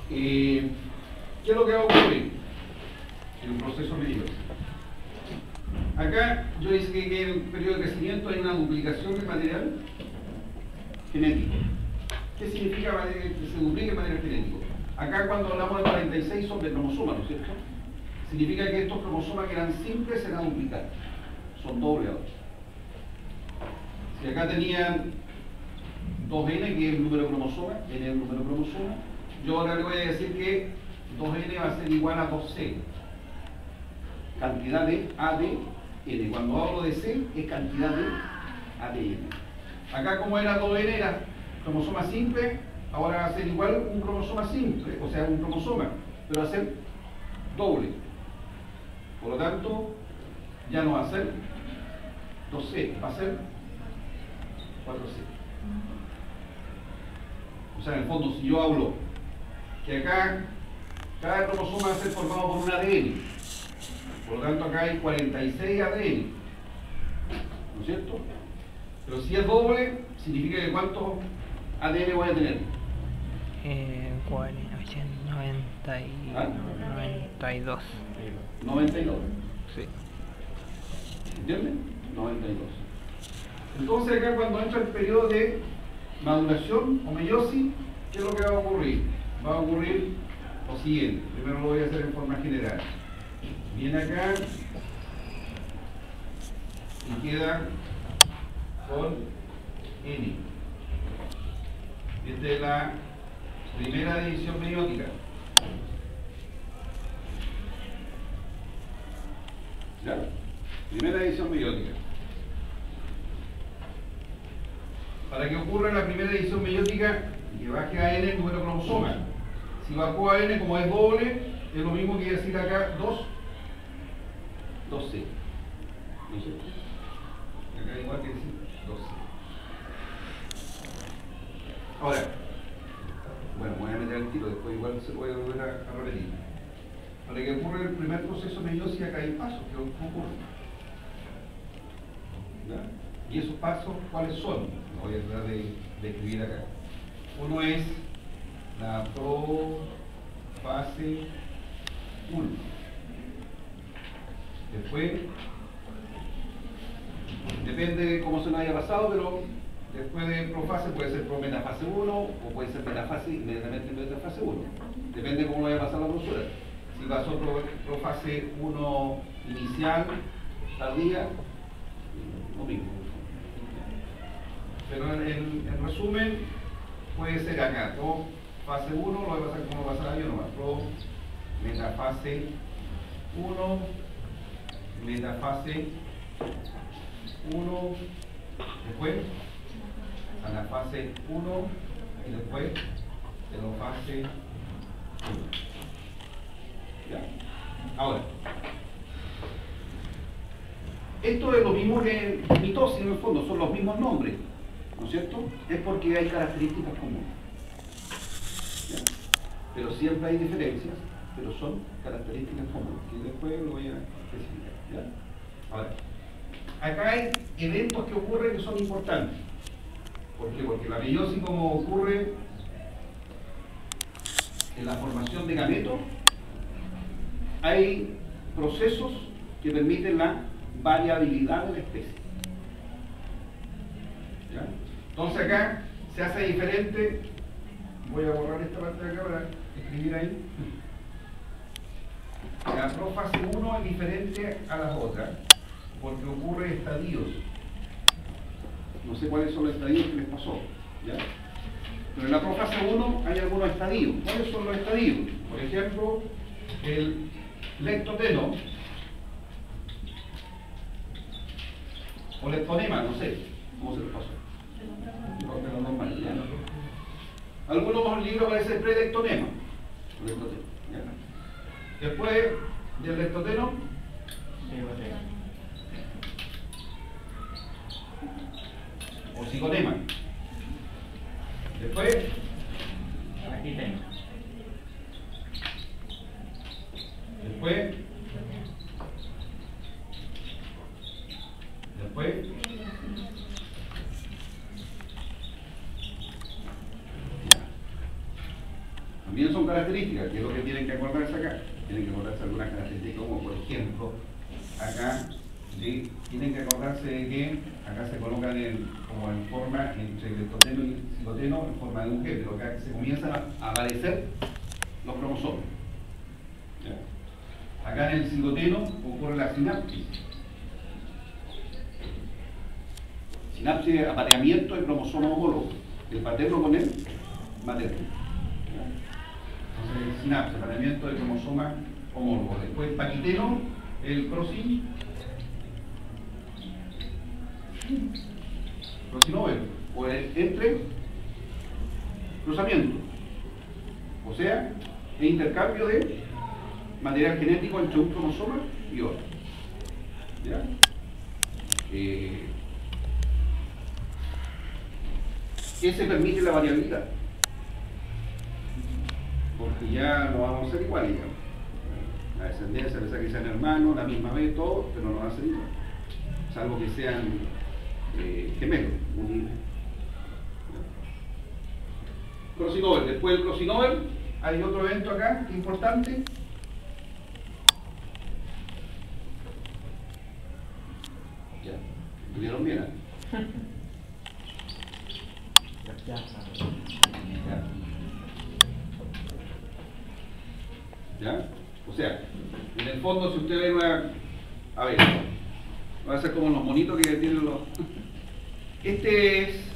¿Qué es lo que va a ocurrir en un proceso medio? Acá yo dije que en el periodo de crecimiento hay una duplicación del material genético. ¿Qué significa que se duplique el material genético? Acá cuando hablamos de 46 son de cromosomas, ¿no es cierto? Significa que estos cromosomas que eran simples se van a duplicar. Son doble ahora. Si acá tenían 2n, que es el número de cromosomas, n es el número de cromosomas, yo ahora le voy a decir que 2n va a ser igual a 2c. Cantidad de ADN. Cuando hablo de C, es cantidad de ADN. Acá como era 2n, era cromosoma simple, ahora va a ser igual un cromosoma simple, o sea, un cromosoma, pero va a ser doble. Por lo tanto, ya no va a ser 2C, va a ser 4C. O sea, en el fondo, si yo hablo que acá cada cromosoma va a ser formado por un ADN, por lo tanto acá hay 46 ADN, ¿no es cierto? Pero si es doble, significa que ¿cuántos ADN voy a tener? 92. 92. Sí. ¿Entiendes? 92. Entonces acá cuando entra el periodo de maduración o meiosis, ¿qué es lo que va a ocurrir? Va a ocurrir lo siguiente. Primero lo voy a hacer en forma general. Viene acá y queda con N. Esta es la primera división meiótica. ¿Ya? Primera división meiótica. Para que ocurra la primera división meiótica, que baje a N el número de cromosomas. Si bajó a N, como es doble, es lo mismo que decir acá 2C. ¿No es cierto? Acá igual que decir 2C. Ahora, bueno, voy a meter el tiro, después igual se puede volver a repetir. Para que ocurra el primer proceso de meiosis, acá hay pasos que ocurren. ¿Ya? Y esos pasos, ¿cuáles son? Lo voy a tratar de escribir acá. Uno es la profase 1. Después, depende de cómo se nos haya pasado, pero después de profase puede ser prometafase 1 o puede ser metafase inmediatamente metafase 1. Depende de cómo lo haya pasado la profesora. Si pasó profase 1 inicial, tardía, lo mismo. Pero en resumen, puede ser acá, fase 1, lo voy a pasar como lo pasaba yo nomás, metafase 1, metafase 1, después anafase 1 y después telofase 1. ¿Ya? Ahora, esto es lo mismo que mitosis en el fondo, son los mismos nombres, ¿no es cierto? Es porque hay características comunes. ¿Ya? Pero siempre hay diferencias, pero son características comunes, que después lo voy a especificar. ¿Ya? Ahora, acá hay eventos que ocurren que son importantes. ¿Por qué? Porque la meiosis, como ocurre en la formación de gametos, hay procesos que permiten la variabilidad de la especie. ¿Ya? Entonces acá se hace diferente. Voy a borrar esta parte de acá para escribir ahí. La profase 1 es diferente a las otras porque ocurre estadios. No sé cuáles son los estadios que les pasó, ¿ya? Pero en la profase 1 hay algunos estadios. ¿Cuáles son los estadios? Por ejemplo, el lectoteno o lectonema, no sé cómo se les pasó. De lo normal, ¿ya? Algunos libros aparece prelectonema. Lectoteno, ¿ya? Después del lectoteno, o cigonema. Después, después, también son características, que es lo que tienen que acordarse acá. Tienen que acordarse algunas características, como por ejemplo, acá, ¿sí? Tienen que acordarse de que acá se colocan como en forma entre el leptoteno y el citoteno en forma de un G, pero acá se comienzan a aparecer los cromosomas. ¿Ya? Acá en el citoteno ocurre la sinapsis. Sinapsis de apareamiento de cromosomas homólogos, el paterno con el materno. Entonces, sinapsis, apareamiento de cromosomas homólogos. Después, paquiteno, el crossing over, o el entre cruzamiento, o sea, el intercambio de material genético entre un cromosoma y otro. ¿Ya? Ese permite la variabilidad, porque ya no vamos a ser iguales, digamos. La descendencia, a pesar que sean hermanos, la misma vez, todo, pero no va a ser igual, salvo que sean gemelos, unidos. Crossing over. Después del crossing over, hay otro evento acá importante. Ya, ¿estuvieron bien? ¿Ya? O sea, en el fondo, si usted ve una... A ver, va a ser como los monitos que tienen los... Este es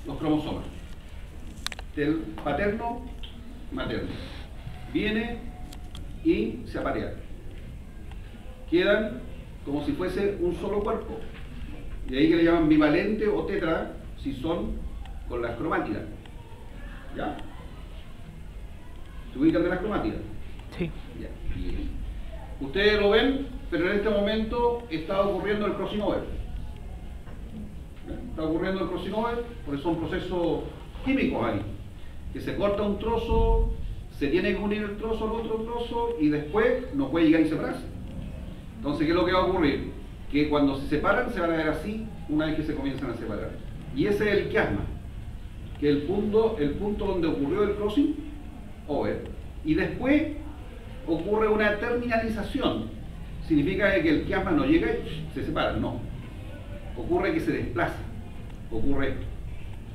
los cromosomas del paterno materno. Viene y se aparea. Quedan como si fuese un solo cuerpo. Y ahí que le llaman bivalente o tetra si son con las cromátidas. ¿Ya? ¿Se ubican de las cromátidas? Sí. Ya, bien. Ustedes lo ven, pero en este momento está ocurriendo el crossing over. Está ocurriendo el crossing over porque son procesos químicos ahí. Que se corta un trozo, se tiene que unir el trozo al otro trozo y después no puede llegar y separarse. Entonces, ¿qué es lo que va a ocurrir? Que cuando se separan se van a ver así una vez que se comienzan a separar. Y ese es el quiasma, que es el punto donde ocurrió el crossing over. Y después ocurre una terminalización. Significa que el quiasma no llega y se separa, no. Ocurre que se desplaza, ocurre esto,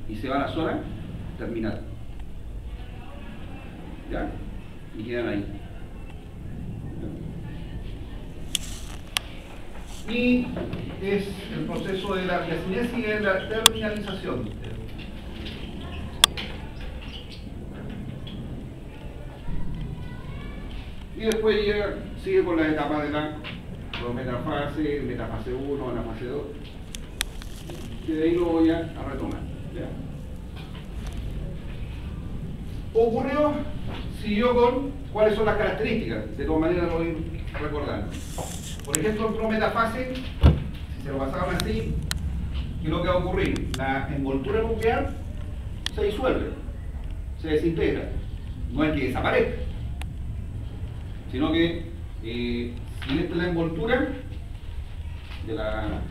y se va a la zona terminal. ¿Ya? Y quedan ahí. Y es el proceso de la cinesis y de la terminalización. Y después sigue con la etapa de la metafase, metafase 1, metafase 2. Que de ahí lo voy a retomar. ¿Ya? Ocurrió, siguió con cuáles son las características, de todas maneras lo voy recordando. Por ejemplo, en prometafase, si se lo pasaban así, ¿qué es lo que va a ocurrir? La envoltura nuclear se disuelve, se desintegra. No es que desaparezca, sino que si esta es la envoltura de la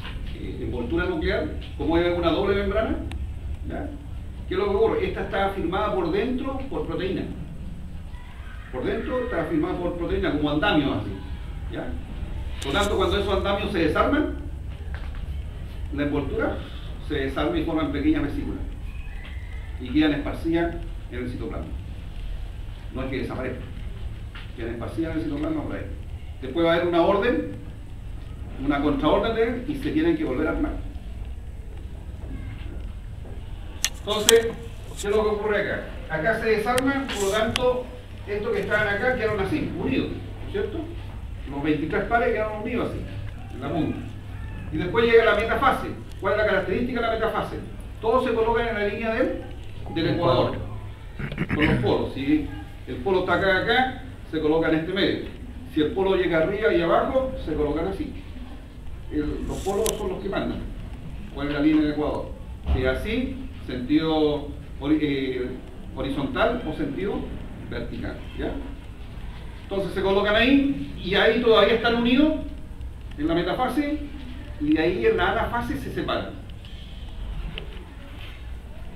envoltura nuclear, como es una doble membrana, ¿ya? ¿Qué es lo que ocurre? Esta está firmada por dentro por proteína. Por dentro está firmada por proteína como andamios así, ¿ya? Por lo tanto, cuando esos andamios se desarman, la envoltura se desarma y forman pequeñas vesículas y quedan esparcidas en el citoplasma. No es que desaparezcan, quedan esparcidas en el citoplasma por ahí. Después va a haber una orden, una contraorden y se tienen que volver a armar. Entonces, ¿qué es lo que ocurre acá? Acá se desarman, por lo tanto, estos que estaban acá quedaron así, unidos, ¿cierto? Los 23 pares quedaron unidos así, en la punta. Y después llega la metafase. ¿Cuál es la característica de la metafase? Todos se colocan en la línea del ecuador, con los polos. Si el polo está acá, se coloca en este medio. Si el polo llega arriba y abajo, se colocan así. Los polos son los que mandan. ¿Cuál es la línea del ecuador? Si así, sentido horizontal o sentido vertical, ¿ya? Entonces se colocan ahí y ahí todavía están unidos en la metafase y de ahí en la anafase se separan.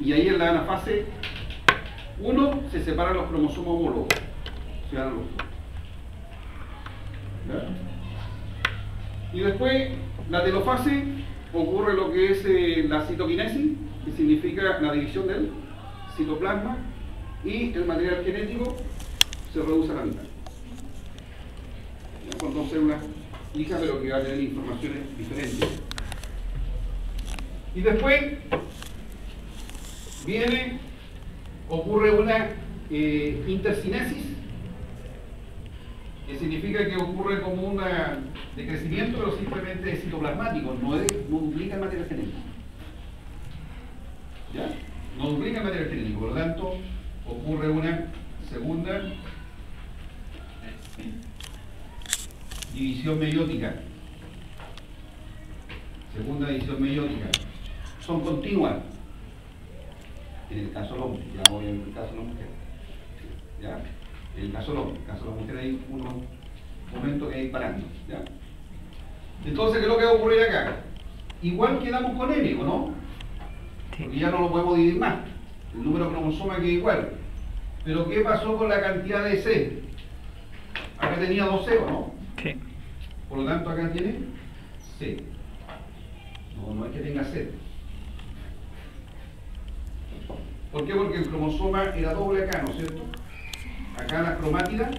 Y ahí en la anafase Uno, se separan los cromosomas homólogos. Se dan los dos. ¿Ya? Y después, la telofase, ocurre lo que es la citoquinesis, que significa la división del citoplasma, y el material genético se reduce a la mitad. ¿Ya? Con dos células hijas, pero que van a tener informaciones diferentes. Y después ocurre una intercinesis, que significa que ocurre como una de crecimiento, pero simplemente es citoplasmático, no duplica el material genético. ¿Ya? No duplica el material genético, por lo tanto, ocurre una segunda división meiótica. Segunda división meiótica. Son continuas. En el caso del hombre, ya voy en el caso de la mujer. ¿Ya? En el caso del hombre, en el caso de la mujer hay unos momentos que hay parando. ¿Ya? Entonces, ¿qué es lo que va a ocurrir acá? Igual quedamos con N, ¿o no? Porque ya no lo podemos dividir más. El número de cromosomas queda igual. Pero ¿qué pasó con la cantidad de C? Acá tenía 2 C, ¿o no? Sí. Por lo tanto, acá tiene C. No es que tenga C. ¿Por qué? Porque el cromosoma era doble acá, ¿no es cierto? Acá la cromátida